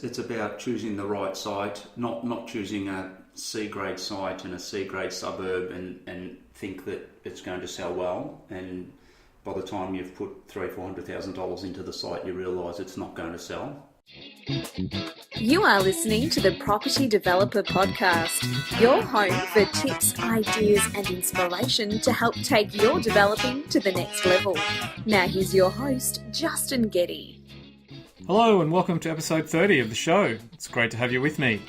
It's about choosing the right site, not choosing a C-grade site in a C-grade suburb and think that it's going to sell well. And by the time you've put $300,000-$400,000 into the site, you realise it's not going to sell. You are listening to the Property Developer Podcast, your home for tips, ideas and inspiration to help take your developing to the next level. Now here's your host, Justin Getty. Hello and welcome to episode 30 of the show. It's great to have you with me.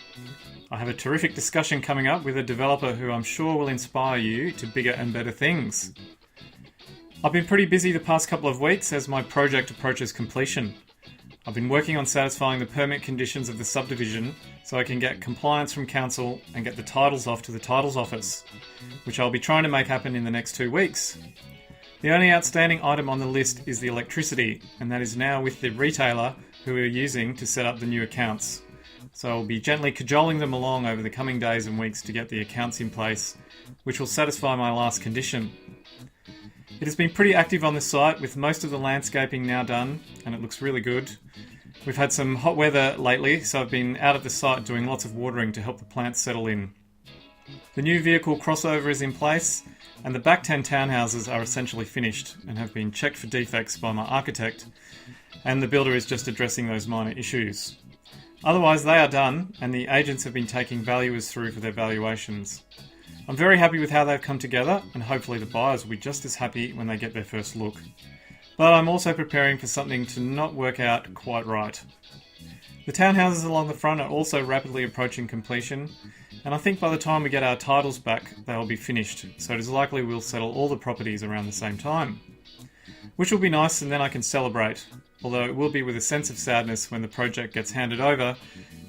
I have a terrific discussion coming up with a developer who I'm sure will inspire you to bigger and better things. I've been pretty busy the past couple of weeks as my project approaches completion. I've been working on satisfying the permit conditions of the subdivision so I can get compliance from council and get the titles off to the titles office, which I'll be trying to make happen in the next 2 weeks. The only outstanding item on the list is the electricity, and that is now with the retailer who we're using to set up the new accounts. So I'll be gently cajoling them along over the coming days and weeks to get the accounts in place, which will satisfy my last condition. It has been pretty active on the site with most of the landscaping now done, and it looks really good. We've had some hot weather lately, so I've been out at the site doing lots of watering to help the plants settle in. The new vehicle crossover is in place, and the back 10 townhouses are essentially finished and have been checked for defects by my architect, and the builder is just addressing those minor issues. Otherwise they are done, and the agents have been taking valuers through for their valuations. I'm very happy with how they've come together, and hopefully the buyers will be just as happy when they get their first look. But I'm also preparing for something to not work out quite right. The townhouses along the front are also rapidly approaching completion, and I think by the time we get our titles back, they'll be finished, so it is likely we'll settle all the properties around the same time. Which will be nice, and then I can celebrate, although it will be with a sense of sadness when the project gets handed over,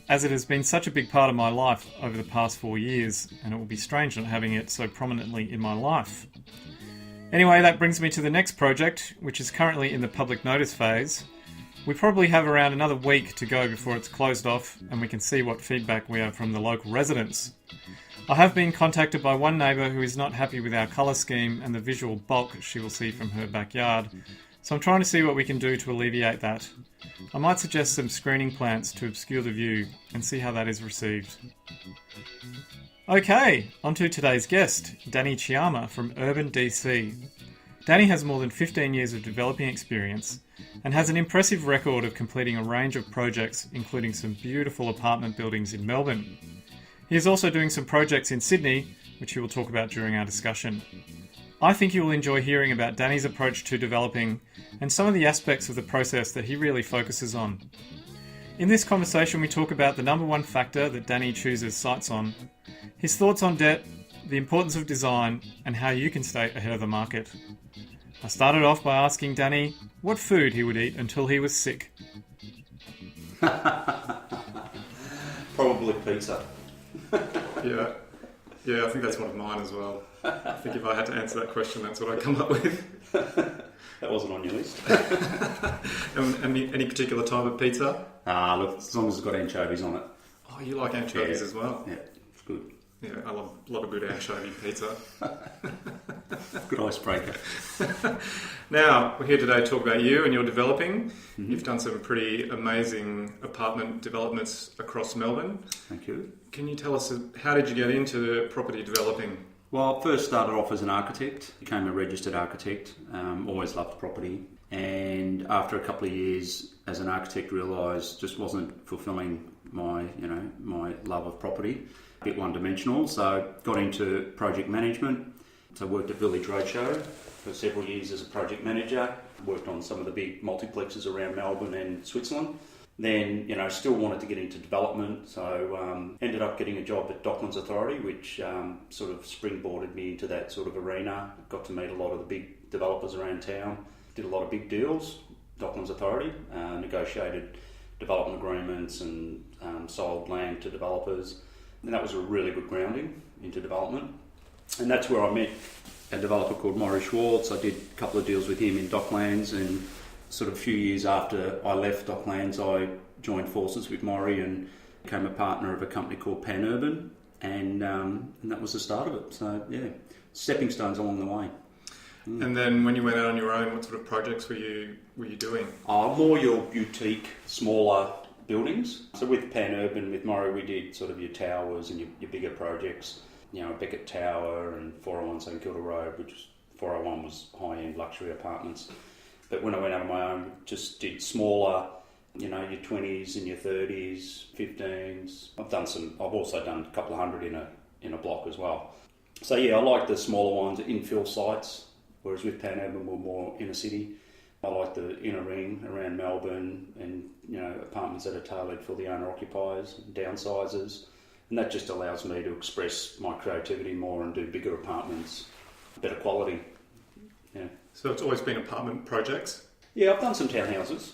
as it has been such a big part of my life over the past 4 years, and it will be strange not having it so prominently in my life. Anyway, that brings me to the next project, which is currently in the public notice phase. We probably have around another week to go before it's closed off, and we can see what feedback we have from the local residents. I have been contacted by one neighbour who is not happy with our colour scheme and the visual bulk she will see from her backyard, so I'm trying to see what we can do to alleviate that. I might suggest some screening plants to obscure the view and see how that is received. Okay, on to today's guest, Danny Ciarma from Urban DC. Danny has more than 15 years of developing experience and has an impressive record of completing a range of projects, including some beautiful apartment buildings in Melbourne. He is also doing some projects in Sydney, which he will talk about during our discussion. I think you will enjoy hearing about Danny's approach to developing and some of the aspects of the process that he really focuses on. In this conversation we talk about the number one factor that Danny chooses sites on, his thoughts on debt, the importance of design, and how you can stay ahead of the market. I started off by asking Danny what food he would eat until he was sick. Probably pizza. Yeah, I think that's one of mine as well. I think if I had to answer that question, that's what I'd come up with. That wasn't on your list. Any particular type of pizza? Look, as long as it's got anchovies on it. Oh, you like anchovies as well? Yeah, it's good. Yeah, I love a good anchovy pizza. Good icebreaker. Now, we're here today to talk about you and your developing. Mm-hmm. You've done some pretty amazing apartment developments across Melbourne. Thank you. Can you tell us, how did you get into property developing? Well, I first started off as an architect, became a registered architect, always loved property. And after a couple of years as an architect, realised just wasn't fulfilling my love of property. A bit one-dimensional, so got into project management. So I worked at Village Roadshow for several years as a project manager, worked on some of the big multiplexes around Melbourne and Switzerland. Then, still wanted to get into development, so ended up getting a job at Docklands Authority, which sort of springboarded me into that sort of arena. Got to meet a lot of the big developers around town, did a lot of big deals. Docklands Authority negotiated development agreements and sold land to developers. And that was a really good grounding into development. And that's where I met a developer called Maury Schwartz. I did a couple of deals with him in Docklands, and sort of a few years after I left Docklands, I joined forces with Maury and became a partner of a company called Pan Urban, and that was the start of it. So yeah, stepping stones along the way. And then when you went out on your own, what sort of projects were you doing? More your boutique, smaller buildings. So with Pan-Urban, with Murray, we did sort of your towers and your bigger projects, Beckett Tower and 401 St Kilda Road, which 401 was high-end luxury apartments. But when I went out on my own, just did smaller, your 20s and your 30s, 15s. I've also done a couple of hundred in a block as well. So yeah, I like the smaller ones, infill sites, whereas with Pan-Urban we're more inner city. I like the inner ring around Melbourne and, apartments that are tailored for the owner-occupiers, downsizers. And that just allows me to express my creativity more and do bigger apartments, better quality. Yeah. So it's always been apartment projects? Yeah, I've done some townhouses.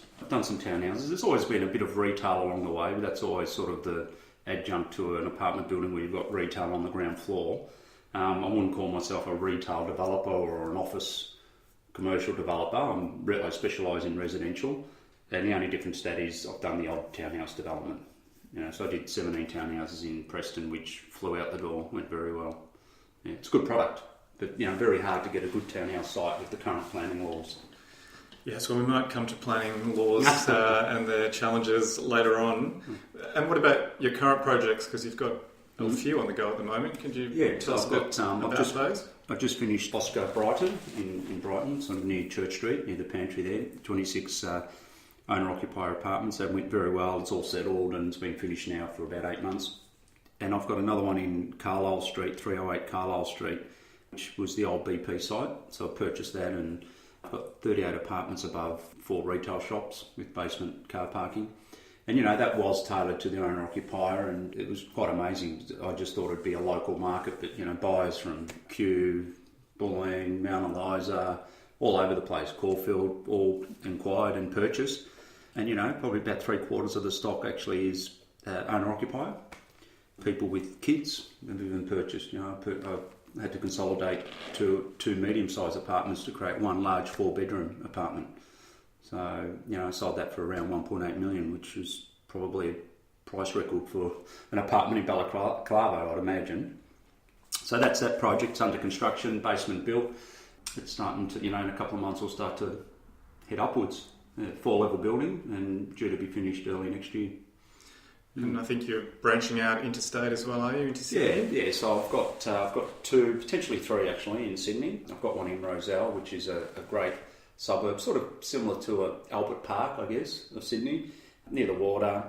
There's always been a bit of retail along the way, but that's always sort of the adjunct to an apartment building where you've got retail on the ground floor. I wouldn't call myself a retail developer or an office commercial developer. I specialise in residential, and the only difference to that is I've done the odd townhouse development. So I did 17 townhouses in Preston, which flew out the door, went very well. Yeah, it's a good product, but very hard to get a good townhouse site with the current planning laws. Yes, well, we might come to planning laws and their challenges later on. And what about your current projects? Because you've got a few on the go at the moment. Could you tell us a bit about those? I've just finished Oscar Brighton in Brighton, sort of near Church Street, near the pantry there. 26 owner-occupier apartments. That went very well. It's all settled and it's been finished now for about 8 months. And I've got another one in Carlisle Street, 308 Carlisle Street, which was the old BP site. So I purchased that and I've got 38 apartments above 4 retail shops with basement car parking. And, that was tailored to the owner-occupier and it was quite amazing. I just thought it'd be a local market, but, buyers from Kew, Bulleen, Mount Eliza, all over the place, Caulfield, all inquired and purchased. And, probably about 3/4 of the stock actually is owner-occupier. People with kids have even purchased, I had to consolidate two medium-sized apartments to create one large 4-bedroom apartment. So, I sold that for around 1.8 million, which was probably a price record for an apartment in Balaclava, I'd imagine. So that's that project. It's under construction, basement built. It's starting to, in a couple of months we'll start to head upwards. 4-level building and due to be finished early next year. And I think you're branching out interstate as well, are you? Into Sydney? Yeah. So I've got 2, potentially 3 actually in Sydney. I've got one in Rozelle, which is a great suburb, sort of similar to Albert Park, I guess, of Sydney, near the water,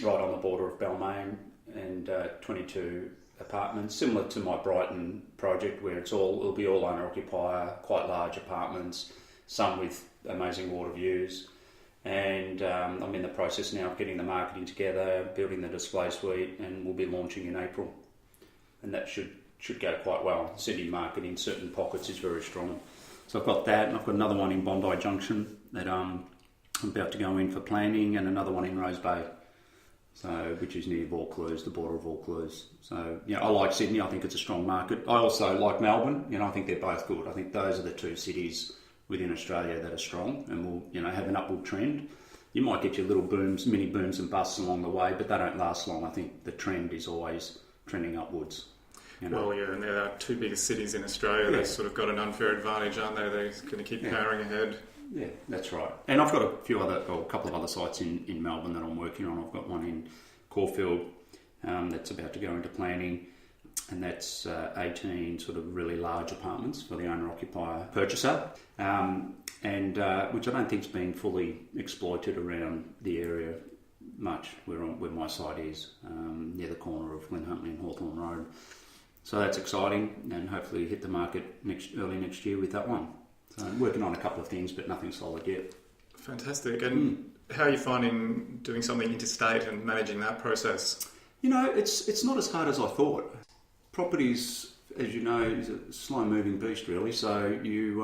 right on the border of Balmain, and 22 apartments, similar to my Brighton project, where it'll be all owner-occupier, quite large apartments, some with amazing water views. And I'm in the process now of getting the marketing together, building the display suite, and we'll be launching in April. And that should go quite well. City market in certain pockets is very strong. So I've got that, and I've got another one in Bondi Junction that I'm about to go in for planning, and another one in Rose Bay, which is near Vaucluse, the border of Vaucluse. So, I like Sydney. I think it's a strong market. I also like Melbourne. I think they're both good. I think those are the 2 cities within Australia that are strong and will, have an upward trend. You might get your little mini booms and busts along the way, but they don't last long. I think the trend is always trending upwards. Well, yeah, and they're our 2 biggest cities in Australia. Yeah. They've sort of got an unfair advantage, aren't they? They're going to keep powering ahead. Yeah, that's right. And I've got a couple of other sites in Melbourne that I'm working on. I've got one in Caulfield that's about to go into planning, and that's 18 sort of really large apartments for the owner-occupier purchaser, and which I don't think's been fully exploited around the area much, where my site is, near the corner of Glen Huntly and Hawthorn Road. So that's exciting, and hopefully hit the market early next year with that one. So I'm working on a couple of things, but nothing solid yet. Fantastic. And how are you finding doing something interstate and managing that process? It's not as hard as I thought. Properties, as you know, is a slow-moving beast, really. So you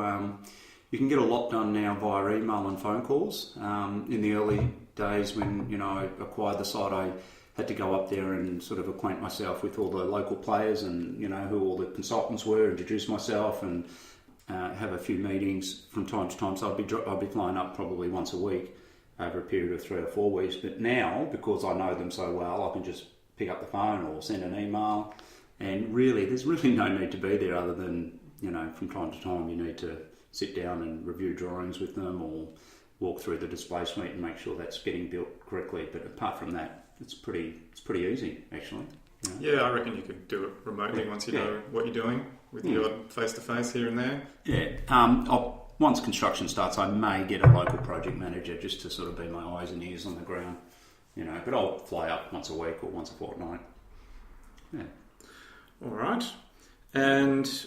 can get a lot done now via email and phone calls. In the early days when I acquired the site, I had to go up there and sort of acquaint myself with all the local players and who all the consultants were, introduce myself and have a few meetings from time to time. So I'd be flying up probably once a week over a period of 3 or 4 weeks. But now, because I know them so well, I can just pick up the phone or send an email. And really, there's really no need to be there other than, from time to time you need to sit down and review drawings with them or walk through the display suite and make sure that's getting built correctly. But apart from that, it's pretty easy actually. Yeah, I reckon you could do it remotely once you know what you're doing with your face-to-face here and there. Yeah. Once construction starts, I may get a local project manager just to sort of be my eyes and ears on the ground, but I'll fly up once a week or once a fortnight. Yeah. All right. And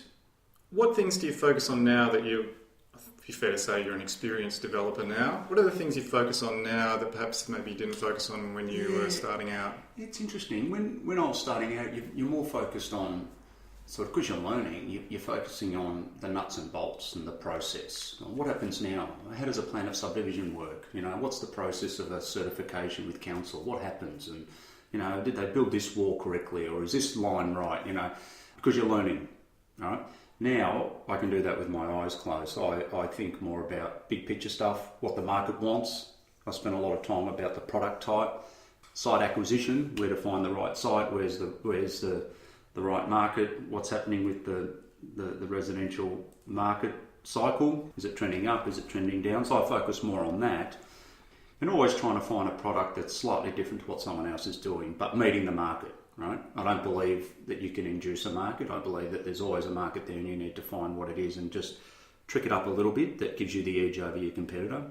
what things do you focus on now that it'd be fair to say you're an experienced developer now? What are the things you focus on now that perhaps maybe you didn't focus on when you were starting out? It's interesting. When I was starting out, you're more focused on, sort of because you're learning, you're focusing on the nuts and bolts and the process. What happens now? How does a plan of subdivision work? What's the process of a certification with council? What happens? And, did they build this wall correctly, or is this line right? Because you're learning, right? Now, I can do that with my eyes closed. I think more about big picture stuff, what the market wants. I spend a lot of time about the product type, site acquisition, where to find the right site, where's the right market, what's happening with the residential market cycle. Is it trending up? Is it trending down? So I focus more on that. And always trying to find a product that's slightly different to what someone else is doing, but meeting the market. Right? I don't believe that you can induce a market. I believe that there's always a market there and you need to find what it is and just trick it up a little bit. That gives you the edge over your competitor.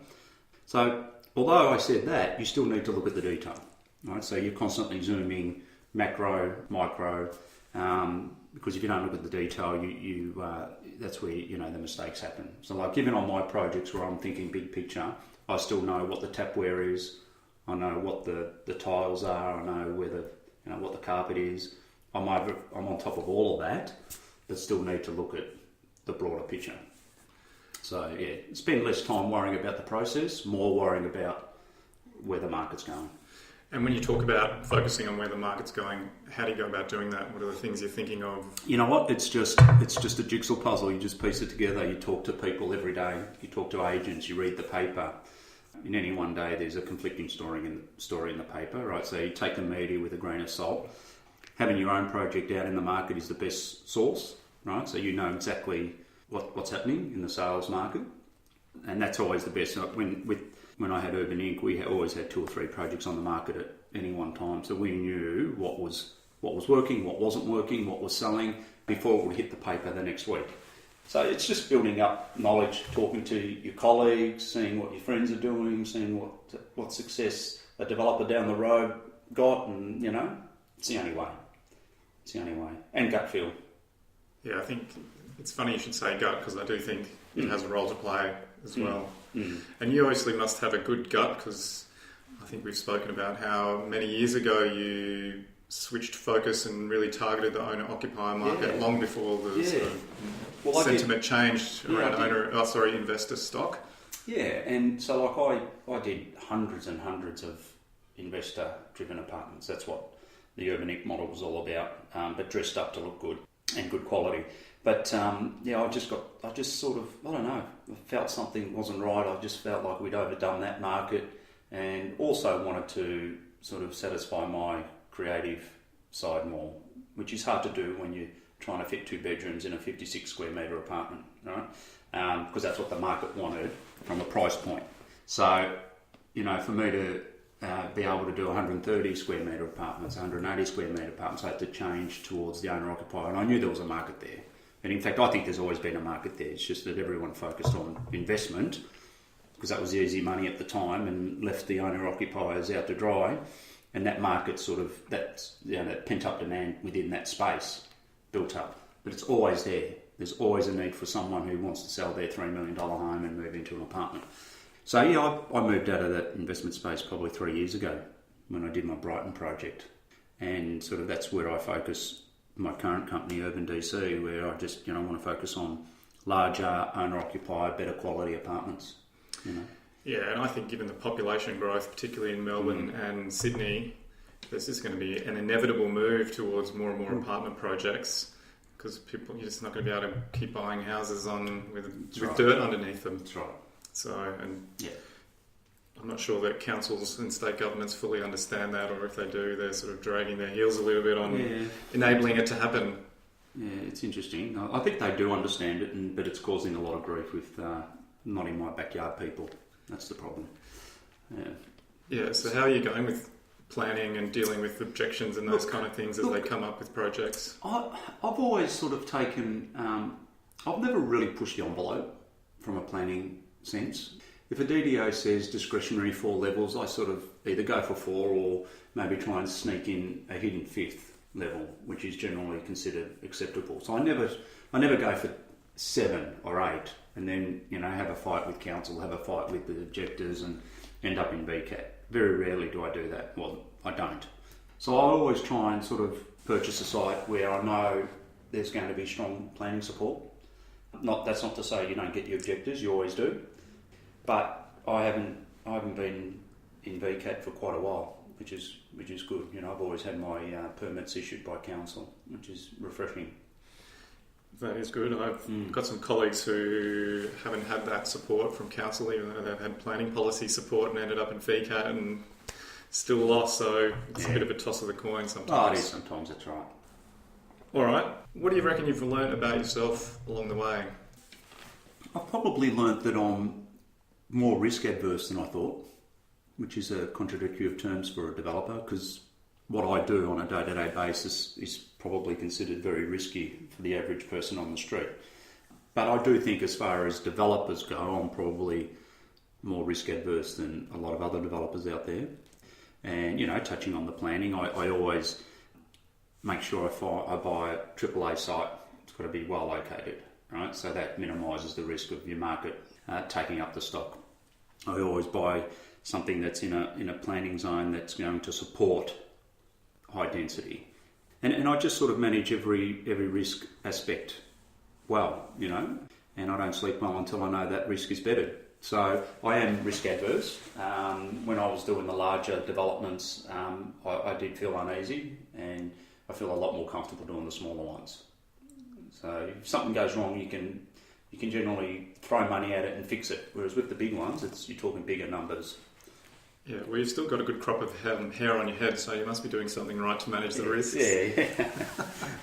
So although I said that, you still need to look at the detail. Right? So you're constantly zooming macro, micro, because if you don't look at the detail, you that's where the mistakes happen. So like even on my projects where I'm thinking big picture, I still know what the tapware is. I know what the tiles are. I know where what the carpet is. I'm on top of all of that, but still need to look at the broader picture. So yeah, spend less time worrying about the process, more worrying about where the market's going. And when you talk about focusing on where the market's going, how do you go about doing that? What are the things you're thinking of? You know what? It's just a jigsaw puzzle. You just piece it together. You talk to people every day. You talk to agents. You read the paper. In any one day, there's a conflicting story in the paper, right? So you take the media with a grain of salt. Having your own project out in the market is the best source, right? So you know exactly what's happening in the sales market, and that's always the best. When I had Urban Inc., we always had 2 or 3 projects on the market at any one time, so we knew what was working, what wasn't working, what was selling before it would hit the paper the next week. So it's just building up knowledge, talking to your colleagues, seeing what your friends are doing, seeing what success a developer down the road got, and it's the only way. It's the only way. And gut feel. Yeah, I think it's funny you should say gut, because I do think it has a role to play as well. Mm. And you obviously must have a good gut, because I think we've spoken about how many years ago you switched focus and really targeted the owner-occupier market long before the sort of sentiment changed around investor stock. Yeah, and so I did hundreds and hundreds of investor-driven apartments. That's what the Urban Inc. model was all about, but dressed up to look good and good quality. But I felt something wasn't right. I just felt like we'd overdone that market, and also wanted to sort of satisfy my creative side more, which is hard to do when you're trying to fit 2 bedrooms in a 56 square metre apartment, right? Because that's what the market wanted from a price point. So, for me to be able to do 130 square metre apartments, 180 square metre apartments, I had to change towards the owner-occupier, and I knew there was a market there. And in fact, I think there's always been a market there. It's just that everyone focused on investment, because that was the easy money at the time, and left the owner-occupiers out to dry. And that market that pent-up demand within that space built up. But it's always there. There's always a need for someone who wants to sell their $3 million home and move into an apartment. So I moved out of that investment space probably 3 years ago when I did my Brighton project. And sort of that's where I focus my current company, Urban DC, where I just want to focus on larger, owner-occupied, better quality apartments. Yeah, and I think given the population growth, particularly in Melbourne and Sydney, there's just going to be an inevitable move towards more and more apartment projects, because you're just not going to be able to keep buying houses with dirt underneath them. That's right. So, I'm not sure that councils and state governments fully understand that, or if they do, they're sort of dragging their heels a little bit on enabling it to happen. Yeah, it's interesting. I think they do understand it, but it's causing a lot of grief with not in my backyard people. That's the problem. Yeah. Yeah, so how are you going with planning and dealing with objections and those kind of things as they come up with projects? I've always sort of taken... I've never really pushed the envelope from a planning sense. If a DDO says discretionary 4 levels, I sort of either go for 4 or maybe try and sneak in a hidden 5th level, which is generally considered acceptable. So I never go for 7 or 8 and then, have a fight with council, have a fight with the objectors and end up in VCAT. Very rarely do I do that. Well, I don't. So I always try and sort of purchase a site where I know there's going to be strong planning support. That's not to say you don't get your objectors, you always do. But I haven't been in VCAT for quite a while, which is good. I've always had my permits issued by council, which is refreshing. That is good. I've got some colleagues who haven't had that support from council, even though they've had planning policy support and ended up in VCAT and still lost. So it's a bit of a toss of the coin sometimes. Oh, it is sometimes, that's right. All right. What do you reckon you've learnt about yourself along the way? I've probably learnt that I'm more risk adverse than I thought, which is a contradictory of terms for a developer, because what I do on a day-to-day basis is probably considered very risky for the average person on the street. But I do think as far as developers go, I'm probably more risk adverse than a lot of other developers out there. And, touching on the planning, I always make sure I buy a AAA site. It's got to be well located, right? So that minimises the risk of your market taking up the stock. I always buy something that's in a planning zone that's going to support high density. And I just sort of manage every risk aspect well, and I don't sleep well until I know that risk is bettered. So I am risk adverse. When I was doing the larger developments, I did feel uneasy, and I feel a lot more comfortable doing the smaller ones. So if something goes wrong, you can generally throw money at it and fix it. Whereas with the big ones, you're talking bigger numbers. Yeah, well, you've still got a good crop of hair on your head, so you must be doing something right to manage the risks. Yeah.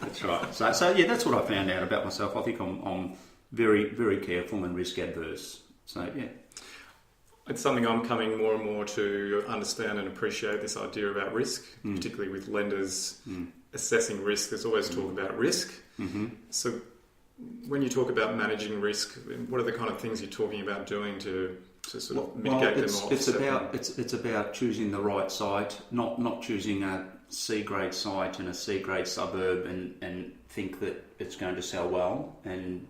That's right. So yeah, that's what I found out about myself. I think I'm very, very careful and risk adverse. So yeah. It's something I'm coming more and more to understand and appreciate, this idea about risk, particularly with lenders assessing risk. There's always talk about risk. Mm-hmm. So when you talk about managing risk, what are the kind of things you're talking about doing to sort of mitigate them or offset them? It's about choosing the right site, not choosing a C-grade site in a C-grade suburb and think that it's going to sell well, and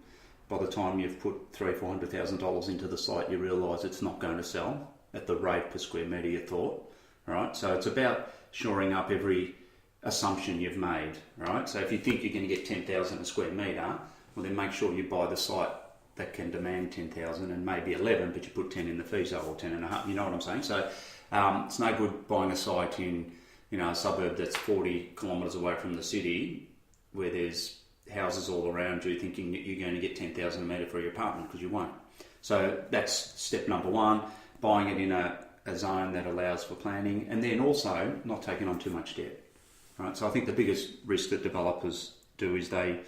by the time you've put $300,000-$400,000 into the site, you realise it's not going to sell at the rate per square metre you thought. Right, so it's about shoring up every assumption you've made. Right, so if you think you're going to get 10,000 a square metre, well then make sure you buy the site that can demand 10,000 and maybe 11, but you put 10 in the FISO or 10 and a half. You know what I'm saying? So it's no good buying a site in a suburb that's 40 kilometres away from the city, where there's houses all around you, thinking that you're going to get 10,000 a metre for your apartment, because you won't. So that's step number one: buying it in a zone that allows for planning, and then also not taking on too much debt. Right. So I think the biggest risk that developers do is they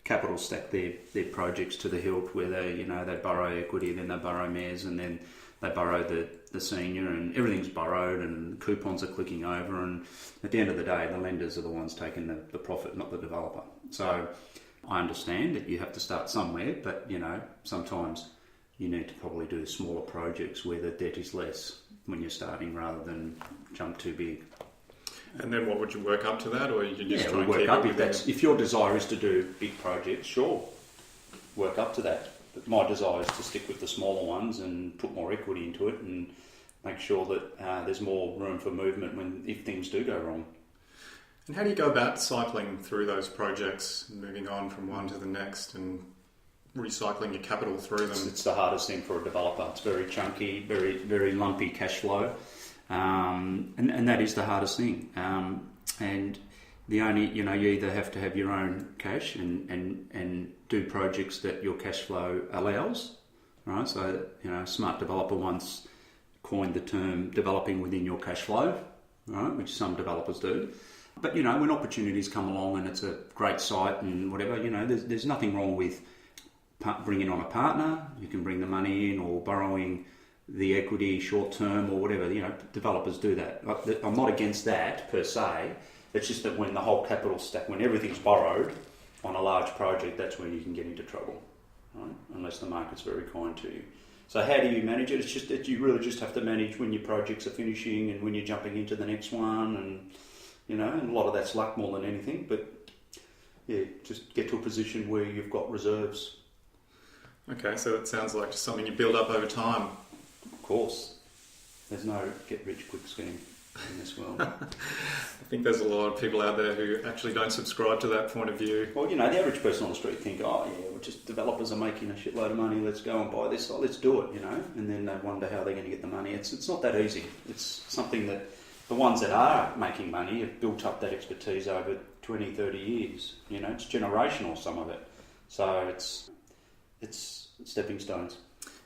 capital stack their projects to the hilt, where they borrow equity, then they borrow MES, and then they borrow the senior, and everything's borrowed and coupons are clicking over, and at the end of the day the lenders are the ones taking the profit, not the developer. So I understand that you have to start somewhere, but sometimes you need to probably do smaller projects where the debt is less when you're starting, rather than jump too big. And then what, would you work up to that, or you can just try and work keep up it within? If your desire is to do big projects, sure, work up to that. But my desire is to stick with the smaller ones and put more equity into it and make sure that there's more room for movement if things do go wrong. And how do you go about cycling through those projects, moving on from one to the next and recycling your capital through them? It's the hardest thing for a developer. It's very chunky, very, very lumpy cash flow. And that is the hardest thing. And the only, you either have to have your own cash and do projects that your cash flow allows, right? So, Smart Developer once coined the term developing within your cash flow, right? Which some developers do. But, when opportunities come along and it's a great site and whatever, there's nothing wrong with bringing on a partner. You can bring the money in, or borrowing the equity short term or whatever. Developers do that. I'm not against that per se. It's just that when the whole capital stack, when everything's borrowed on a large project, that's when you can get into trouble, right? Unless the market's very kind to you. So how do you manage it? It's just that you really just have to manage when your projects are finishing and when you're jumping into the next one, and and a lot of that's luck more than anything. But yeah, just get to a position where you've got reserves. Okay, so it sounds like just something you build up over time. Of course, there's no get-rich-quick scheme in this world. I think there's a lot of people out there who actually don't subscribe to that point of view. Well, the average person on the street think, oh yeah, well, just developers are making a shitload of money, let's go and buy this, let's do it, and then they wonder how they're going to get the money. It's not that easy. It's something that the ones that are making money have built up that expertise over 20, 30 years. It's generational, some of it. So it's stepping stones.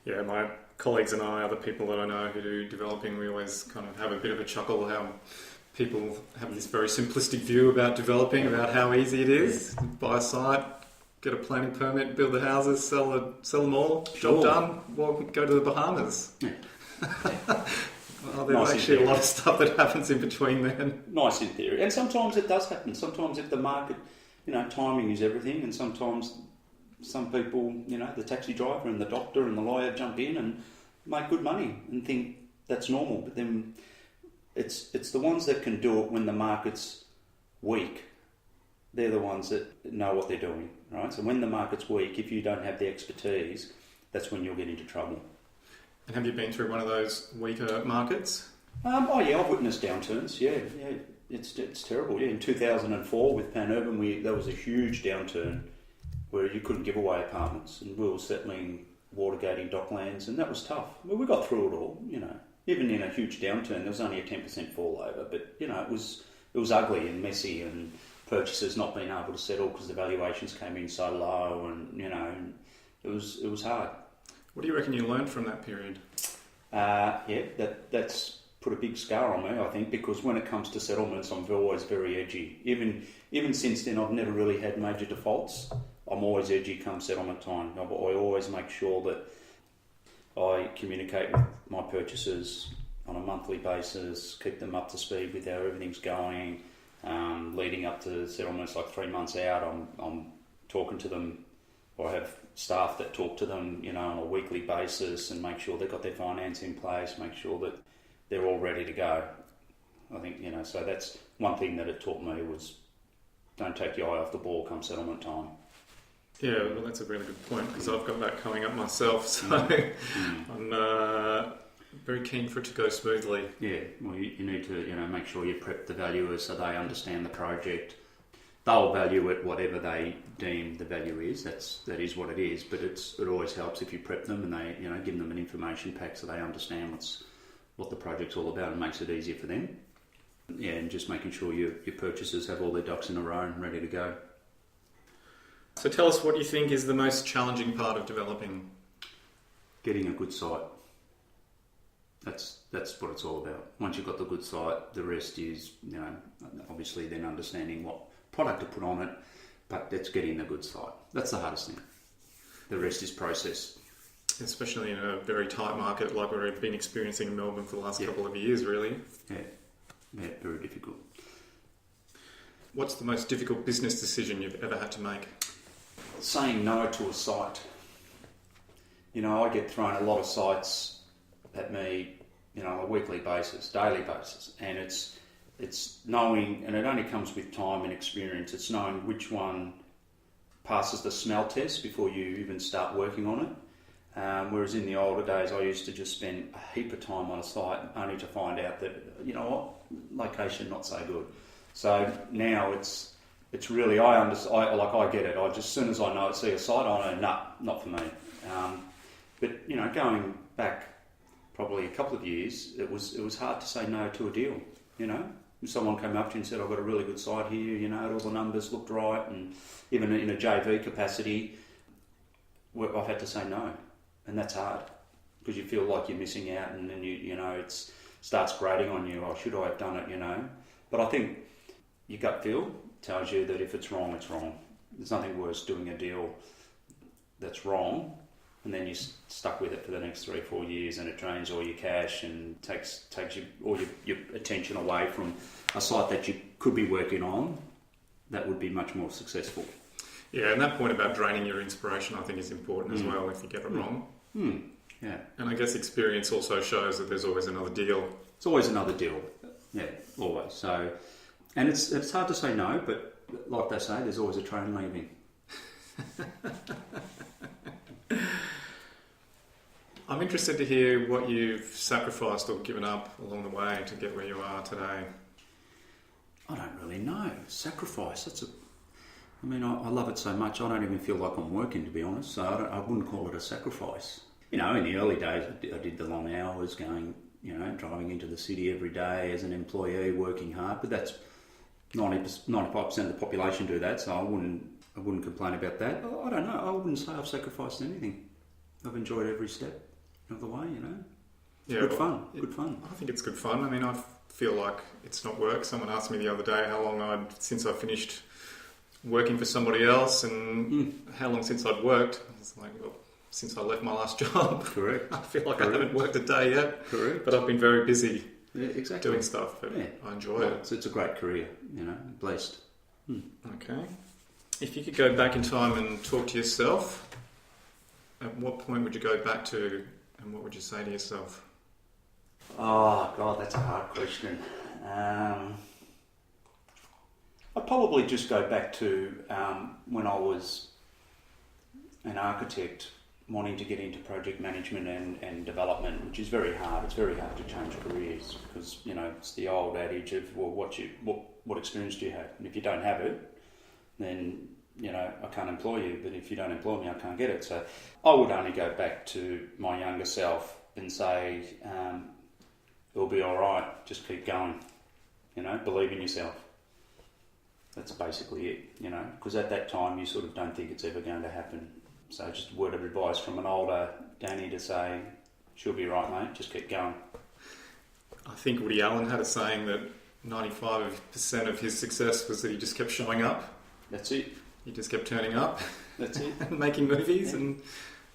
Yeah, my colleagues and I, other people that I know who do developing, we always kind of have a bit of a chuckle how people have this very simplistic view about developing, about how easy it is. Buy a site, get a planning permit, build the houses, sell them all, Sure. job done, go to the Bahamas. Yeah. Well, there's actually a lot of stuff that happens in between then. Nice in theory. And sometimes it does happen. Sometimes if the market, timing is everything, and sometimes some people, the taxi driver and the doctor and the lawyer jump in and make good money and think that's normal. But then it's the ones that can do it when the market's weak. They're the ones that know what they're doing, right? So when the market's weak, if you don't have the expertise, that's when you'll get into trouble. And have you been through one of those weaker markets? I've witnessed downturns. Yeah, it's terrible. Yeah, in 2004 with Pan Urban, there was a huge downturn where you couldn't give away apartments, and we were settling watergating docklands, and that was tough. Well, we got through it all. Even in a huge downturn, there was only a 10% fallover, but it was ugly and messy, and purchasers not being able to settle because the valuations came in so low, and it was hard. What do you reckon you learned from that period? That's put a big scar on me, I think, because when it comes to settlements, I'm always very edgy. Even since then, I've never really had major defaults. I'm always edgy come settlement time. I always make sure that I communicate with my purchasers on a monthly basis, keep them up to speed with how everything's going. Leading up to settlements, like 3 months out, I'm talking to them, or I have staff that talk to them, on a weekly basis and make sure they've got their finance in place, make sure that they're all ready to go. I think, so that's one thing that it taught me was don't take your eye off the ball come settlement time. Yeah, well, that's a really good point because I've got that coming up myself, so I'm very keen for it to go smoothly. Yeah, well, you need to, make sure you prep the valuers so they understand the project. They'll value it whatever they deem the value is. That is what it is. But it always helps if you prep them and they, give them an information pack so they understand what the project's all about and makes it easier for them. Yeah, and just making sure your purchasers have all their ducks in a row and ready to go. So tell us what you think is the most challenging part of developing. Getting a good site. That's what it's all about. Once you've got the good site, the rest is, obviously then understanding what product to put on it, but it's getting a good site. That's the hardest thing. The rest is process. Especially in a very tight market like we've been experiencing in Melbourne for the last couple of years, really. Yeah, very difficult. What's the most difficult business decision you've ever had to make? Saying no to a site. I get thrown a lot of sites at me, on a weekly basis, daily basis, and it's knowing, and it only comes with time and experience, it's knowing which one passes the smell test before you even start working on it. Whereas in the older days, I used to just spend a heap of time on a site only to find out that, location not so good. So now it's really, I get it. As soon as I see a site, I know, not for me. But going back probably a couple of years, it was hard to say no to a deal. If someone came up to you and said, "I've got a really good site here," all the numbers looked right, and even in a JV capacity, I've had to say no, and that's hard because you feel like you're missing out, and then it starts grating on you. Oh, should I have done it? But I think your gut feel tells you that if it's wrong, it's wrong. There's nothing worse doing a deal that's wrong and then you're stuck with it for the next 3 or 4 years, and it drains all your cash and takes all your attention away from a site that you could be working on that would be much more successful. Yeah, and that point about draining your inspiration, I think, is important as well if you get it wrong. Yeah. And I guess experience also shows that there's always another deal. It's always another deal. Yeah, always. So, and it's hard to say no, but like they say, there's always a train leaving. I'm interested to hear what you've sacrificed or given up along the way to get where you are today. I don't really know. Sacrifice, I love it so much, I don't even feel like I'm working, to be honest, so I wouldn't call it a sacrifice. In the early days, I did the long hours, going, driving into the city every day as an employee, working hard, but that's 95% of the population do that, so I wouldn't complain about that. I don't know, I wouldn't say I've sacrificed anything. I've enjoyed every step of the way, Yeah, good fun. I think it's good fun. I feel like it's not work. Someone asked me the other day how long since I finished working for somebody else and how long since I'd worked. I was like, well, since I left my last job. Correct. I feel like I haven't worked a day yet. Correct. But I've been very busy doing stuff, but I enjoy it. It's a great career, blessed. Okay. If you could go back in time and talk to yourself, at what point would you go back to and what would you say to yourself? Oh, God, that's a hard question. I'd probably just go back to when I was an architect wanting to get into project management and development, which is very hard. It's very hard to change careers because, it's the old adage of, well, what experience do you have? And if you don't have it, then, I can't employ you. But if you don't employ me, I can't get it. So I would only go back to my younger self and say, it'll be all right. Just keep going. Believe in yourself. That's basically it, because at that time you sort of don't think it's ever going to happen. So just a word of advice from an older Danny to say, she'll be right, mate, just keep going. I think Woody Allen had a saying that 95% of his success was that he just kept showing up. That's it. He just kept turning up. That's it. And making movies, and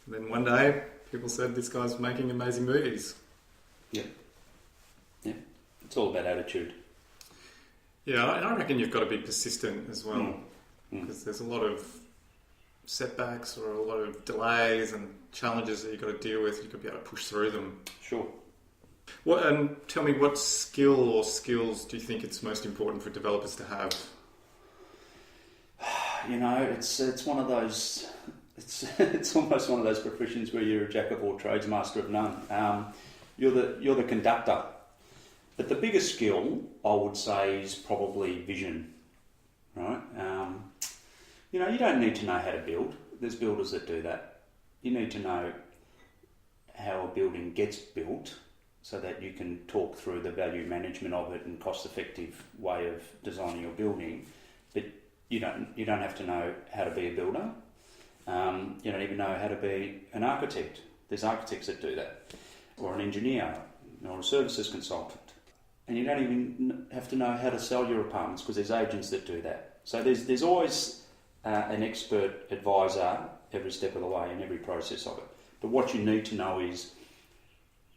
then one day people said, this guy's making amazing movies. Yeah. It's all about attitude. Yeah, I reckon you've got to be persistent as well, because there's a lot of setbacks or a lot of delays and challenges that you've got to deal with. You've got to be able to push through them. Sure. And tell me, what skill or skills do you think it's most important for developers to have? It's one of those. It's almost one of those professions where you're a jack of all trades, master of none. You're the conductor. But the biggest skill, I would say, is probably vision, right? You don't need to know how to build. There's builders that do that. You need to know how a building gets built so that you can talk through the value management of it and cost-effective way of designing your building. But you don't have to know how to be a builder. You don't even know how to be an architect. There's architects that do that, or an engineer, or a services consultant. And you don't even have to know how to sell your apartments because there's agents that do that. So there's always an expert advisor every step of the way in every process of it. But what you need to know is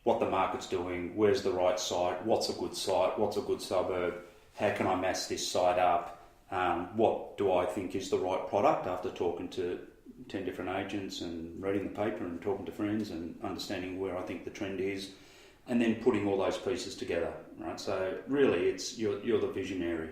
what the market's doing, where's the right site, what's a good suburb, how can I mass this site up, what do I think is the right product after talking to 10 different agents and reading the paper and talking to friends and understanding where I think the trend is, and then putting all those pieces together, right? So really, it's you're the visionary.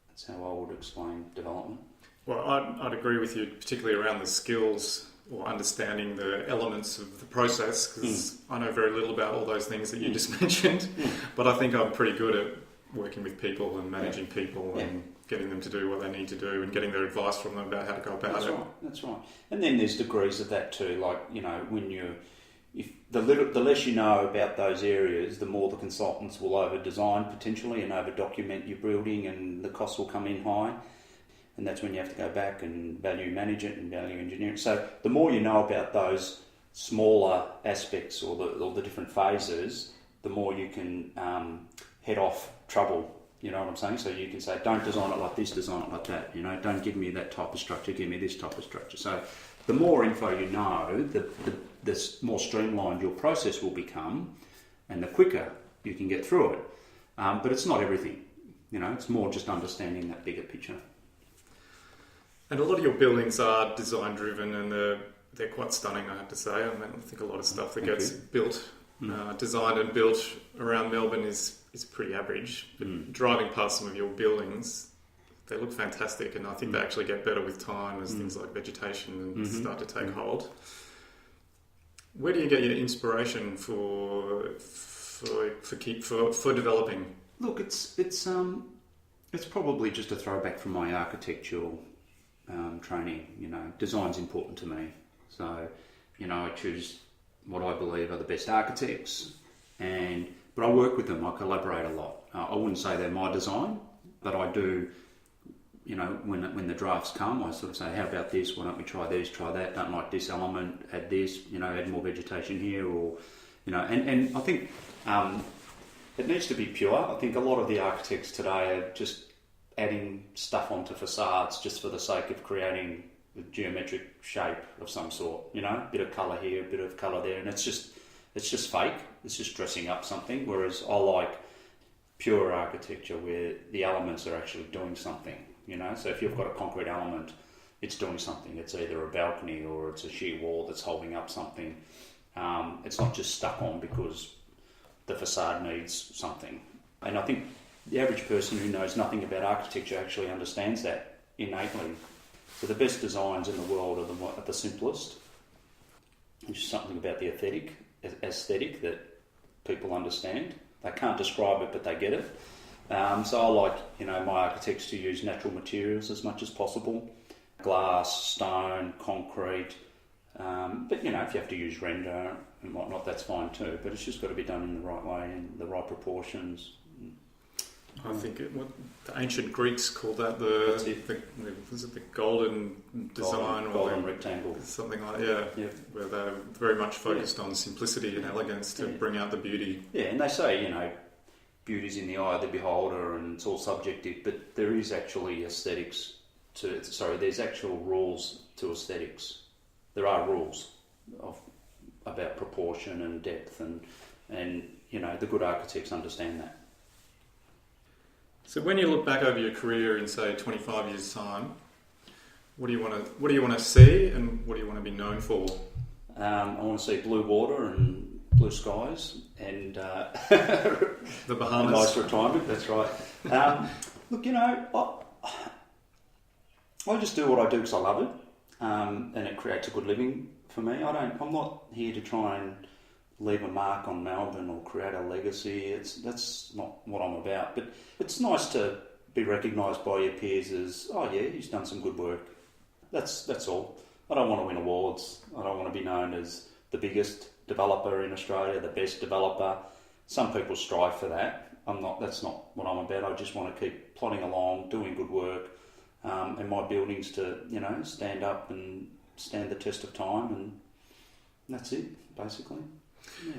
That's how I would explain development. Well, I'd agree with you, particularly around the skills or understanding the elements of the process, because I know very little about all those things that you just mentioned, but I think I'm pretty good at working with people and managing people and getting them to do what they need to do and getting their advice from them about how to go about it. That's right. And then there's degrees of that too, like, when if the less you know about those areas, the more the consultants will over-design potentially and over-document your building, and the costs will come in high. And that's when you have to go back and value manage it and value engineer it. So the more you know about those smaller aspects or the different phases, the more you can head off trouble, You know what I'm saying? So you can say, don't design it like this, design it like that. You know, don't give me that type of structure, give me this type of structure. So the more info you know, the more streamlined your process will become, and the quicker you can get through it. But it's not everything. You know, it's more just understanding that bigger picture. And a lot of your buildings are design driven, and they're quite stunning, I have to say. I mean, I think a lot of stuff that gets built, designed and built around Melbourne is pretty average. But driving past some of your buildings, they look fantastic, and I think they actually get better with time as things like vegetation start to take hold. Where do you get your inspiration for developing? Look, it's probably just a throwback from my architectural training. You know, design's important to me, so you know I choose what I believe are the best architects, but I work with them. I collaborate a lot. I wouldn't say they're my design, but I do. You know, when the drafts come, I sort of say, how about this? Why don't we try this, try that? Don't like this element, add this. You know, add more vegetation here, or you know, and I think it needs to be pure. I think a lot of the architects today are just adding stuff onto facades just for the sake of creating a geometric shape of some sort. You know, a bit of colour here, a bit of colour there, and it's just fake. It's just dressing up something. Whereas I like pure architecture where the elements are actually doing something. You know, so if you've got a concrete element, it's doing something. It's either a balcony or it's a sheer wall that's holding up something. It's not just stuck on because the facade needs something. And I think the average person who knows nothing about architecture actually understands that innately. So the best designs in the world are the simplest. It's just something about the aesthetic that people understand. They can't describe it, but they get it. So I like, you know, my architects to use natural materials as much as possible. Glass, stone, concrete. But, you know, if you have to use render and whatnot, that's fine too. But it's just got to be done in the right way, in the right proportions. I think the ancient Greeks called that the golden design, golden rectangle, something like that. Yeah, where they're very much focused on simplicity and elegance to bring out the beauty. Yeah, and they say, you know, beauty's in the eye of the beholder, and it's all subjective. But there is actually there's actual rules to aesthetics. There are rules about proportion and depth, and you know the good architects understand that. So when you look back over your career in say 25 years' time, what do you want to see, and what do you want to be known for? I want to see blue water and blue skies, and the Bahamas. A nice retirement. That's right. Look, you know, I just do what I do because I love it, and it creates a good living for me. I'm not here to try and leave a mark on Melbourne or create a legacy. That's not what I'm about. But it's nice to be recognised by your peers as, oh yeah, he's done some good work. That's all. I don't want to win awards. I don't want to be known as the biggest developer in Australia, the best developer. Some people strive for that. That's not what I'm about. I just want to keep plodding along, doing good work, and my buildings to, you know, stand up and stand the test of time, and that's it, basically. Yeah.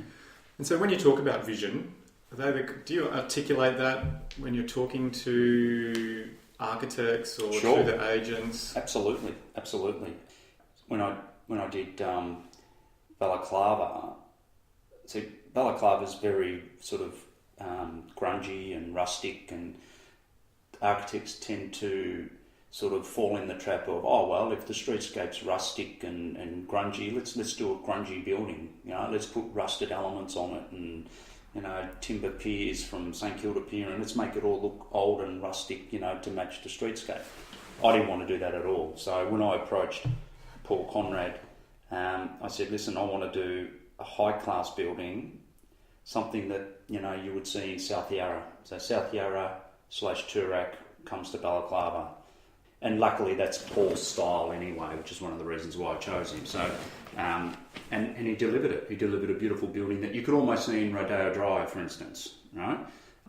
And so when you talk about vision, do you articulate that when you're talking to architects or Sure. to the agents? Absolutely. When I did Balaclava, so Balaclava is very sort of grungy and rustic, and architects tend to sort of fall in the trap of, oh well, if the streetscape's rustic and grungy, let's do a grungy building. You know, let's put rusted elements on it, and you know, timber piers from St Kilda Pier, and let's make it all look old and rustic, you know, to match the streetscape. I didn't want to do that at all. So when I approached Paul Conrad, I said, listen, I want to do a high-class building, something that, you know, you would see in South Yarra. So South Yarra / Toorak comes to Balaclava. And luckily that's Paul's style anyway, which is one of the reasons why I chose him. So, and he delivered it. He delivered a beautiful building that you could almost see in Rodeo Drive, for instance, right?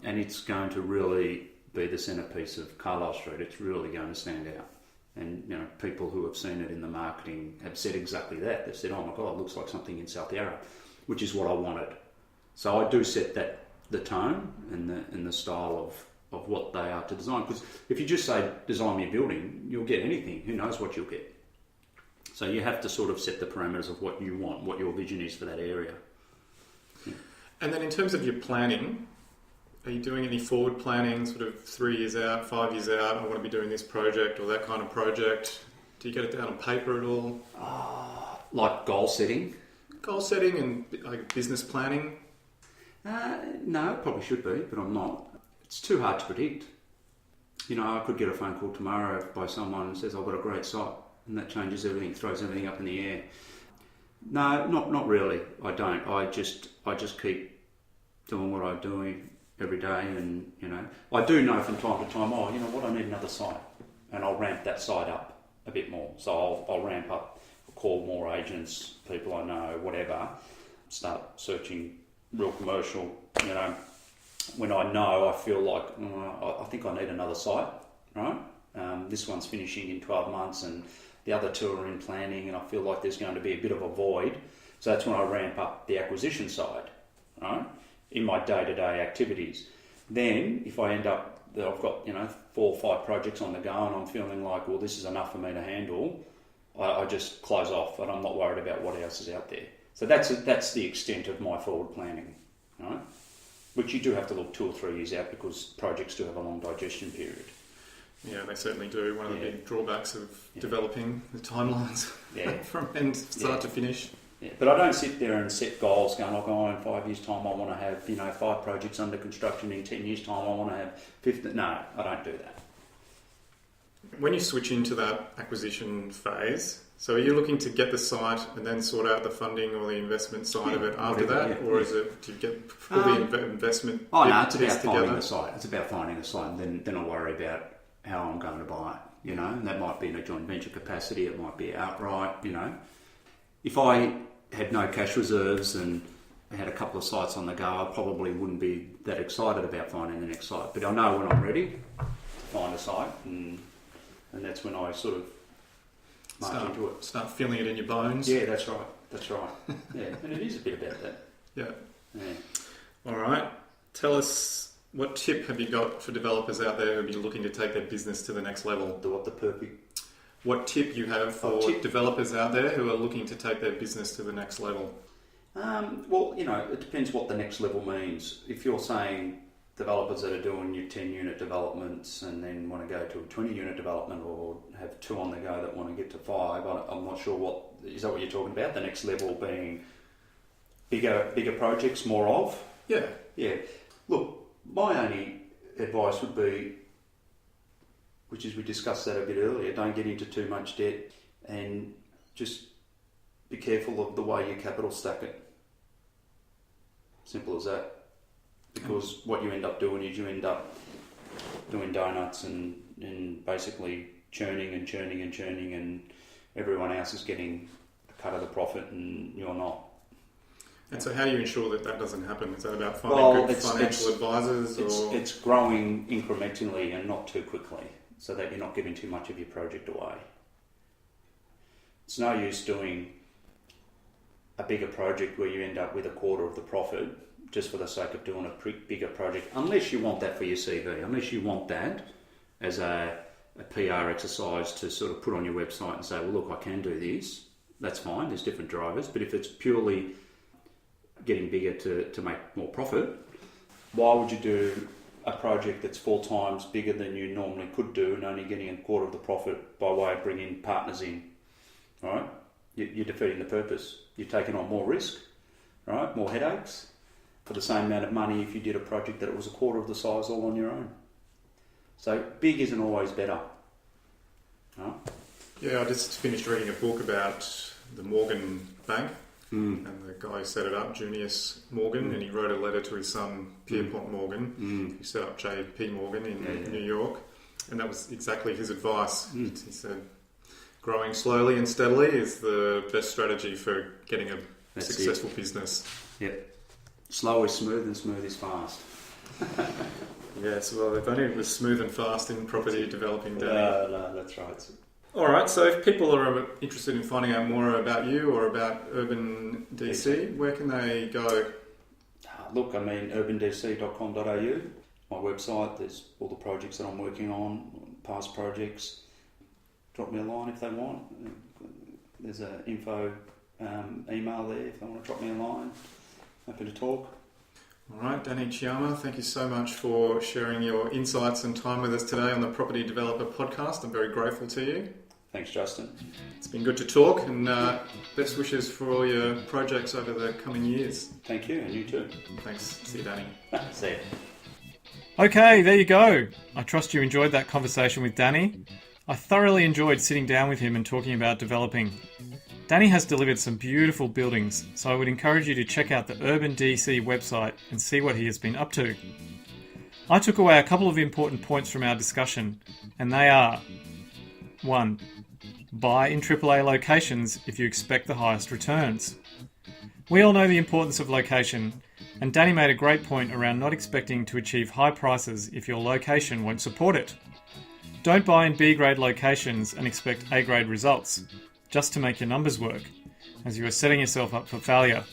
And it's going to really be the centrepiece of Carlisle Street. It's really going to stand out. And, you know, people who have seen it in the marketing have said exactly that. They've said, oh my God, it looks like something in South Yarra, which is what I wanted. So I do set the tone and the style of what they are to design. Because if you just say, design me a building, you'll get anything. Who knows what you'll get? So you have to sort of set the parameters of what you want, what your vision is for that area. Yeah. And then in terms of your planning, are you doing any forward planning, sort of 3 years out, 5 years out, I want to be doing this project or that kind of project? Do you get it down on paper at all? Like goal setting? Goal setting and like business planning? No, it probably should be, but I'm not. It's too hard to predict. You know, I could get a phone call tomorrow by someone and says, I've got a great site, and that changes everything, throws everything up in the air. No, not really. I don't. I just keep doing what I'm doing every day, and, you know, I do know from time to time, you know what, I need another site, and I'll ramp that site up a bit more. So I'll ramp up, call more agents, people I know, whatever, start searching real commercial, you know, when I feel like, I think I need another site, right? This one's finishing in 12 months and the other two are in planning, and I feel like there's going to be a bit of a void. So that's when I ramp up the acquisition side, right? In my day-to-day activities. Then if I end up that I've got, you know, 4 or 5 projects on the go and I'm feeling like, well, this is enough for me to handle, I just close off and I'm not worried about what else is out there. So that's the extent of my forward planning, right? Which you do have to look 2 or 3 years out because projects do have a long digestion period. Yeah, they certainly do. One of the big drawbacks of developing the timelines from end start to finish. Yeah, but I don't sit there and set goals going, in 5 years' time I want to have, you know, 5 projects under construction. In 10 years' time I want to have 50. No, I don't do that. When you switch into that acquisition phase, so are you looking to get the site and then sort out the funding or the investment side of it after that? Or is it to get full investment? No, it's about finding the site. It's about finding a site, and then I'll worry about how I'm going to buy it, you know, and that might be in a joint venture capacity, it might be outright, you know. If I had no cash reserves and had a couple of sites on the go, I probably wouldn't be that excited about finding the next site. But I know when I'm ready to find a site, and that's when I sort of march into it. Start feeling it in your bones. Yeah, that's right. Yeah, and it is a bit about that. Yeah. All right. Tell us, what tip have you got for developers out there who are looking to take their business to the next level? What tip you have for developers out there who are looking to take their business to the next level? Well, you know, it depends what the next level means. If you're saying developers that are doing your 10-unit developments and then want to go to a 20-unit development, or have 2 on the go that want to get to 5, I'm not sure is that what you're talking about? The next level being bigger projects, more of? Yeah. Look, my only advice would be, which is we discussed that a bit earlier, don't get into too much debt and just be careful of the way you capital stack it. Simple as that. Because what you end up doing is you end up doing donuts and basically churning and everyone else is getting a cut of the profit and you're not. And so how do you ensure that doesn't happen? Is that about finding good financial advisors? It's growing incrementally and not too quickly, so that you're not giving too much of your project away. It's no use doing a bigger project where you end up with a quarter of the profit just for the sake of doing a bigger project, unless you want that for your CV, unless you want that as a PR exercise to sort of put on your website and say, well, look, I can do this. That's fine, there's different drivers. But if it's purely getting bigger to make more profit, why would you do a project that's 4 times bigger than you normally could do and only getting a quarter of the profit by way of bringing partners in? All right? You're defeating the purpose. You're taking on more risk, right? More headaches for the same amount of money if you did a project that was a quarter of the size all on your own. So big isn't always better. Right? Yeah, I just finished reading a book about the Morgan Bank. And the guy who set it up, Junius Morgan, and he wrote a letter to his son, Pierpont Morgan, who set up JP Morgan in New York. And that was exactly his advice. He said, growing slowly and steadily is the best strategy for getting a successful business. Yep. Slow is smooth and smooth is fast. Yes, well, if only it was smooth and fast in property developing, Danny. No, that's right. All right, so if people are interested in finding out more about you or about Urban DC, where can they go? Look, I mean, urbandc.com.au. my website. There's all the projects that I'm working on, past projects. Drop me a line if they want. There's an info email there if they want to drop me a line. Happy to talk. All right, Danny Ciarma, thank you so much for sharing your insights and time with us today on the Property Developer Podcast. I'm very grateful to you. Thanks, Justin. It's been good to talk, and best wishes for all your projects over the coming years. Thank you, and you too. Thanks. See you, Danny. See you. Okay, there you go. I trust you enjoyed that conversation with Danny. I thoroughly enjoyed sitting down with him and talking about developing. Danny has delivered some beautiful buildings, so I would encourage you to check out the Urban DC website and see what he has been up to. I took away a couple of important points from our discussion, and they are: 1. Buy in AAA locations if you expect the highest returns. We all know the importance of location, and Danny made a great point around not expecting to achieve high prices if your location won't support it. Don't buy in B-grade locations and expect A-grade results, just to make your numbers work, as you are setting yourself up for failure.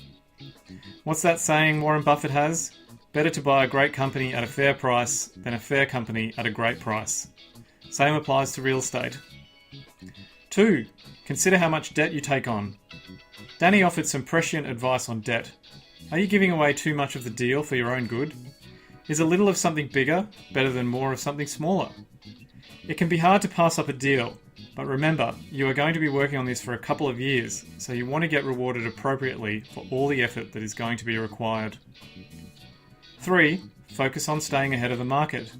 What's that saying Warren Buffett has? Better to buy a great company at a fair price than a fair company at a great price. Same applies to real estate. 2. Consider how much debt you take on. Danny offered some prescient advice on debt. Are you giving away too much of the deal for your own good? Is a little of something bigger better than more of something smaller? It can be hard to pass up a deal, but remember, you are going to be working on this for a couple of years, so you want to get rewarded appropriately for all the effort that is going to be required. 3. Focus on staying ahead of the market.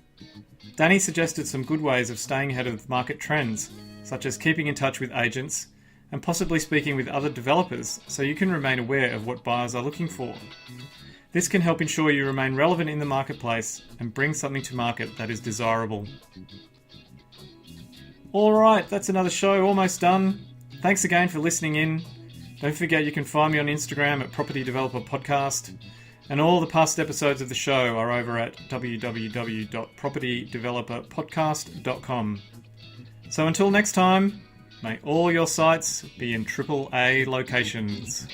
Danny suggested some good ways of staying ahead of market trends, such as keeping in touch with agents and possibly speaking with other developers so you can remain aware of what buyers are looking for. This can help ensure you remain relevant in the marketplace and bring something to market that is desirable. Alright, that's another show almost done. Thanks again for listening in. Don't forget you can find me on Instagram at Property Developer Podcast, and all the past episodes of the show are over at www.propertydeveloperpodcast.com. So until next time, may all your sites be in AAA locations.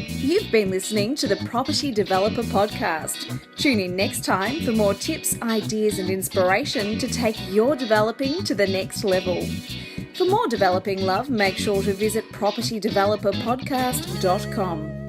You've been listening to the Property Developer Podcast. Tune in next time for more tips, ideas and inspiration to take your developing to the next level. For more developing love, make sure to visit propertydeveloperpodcast.com.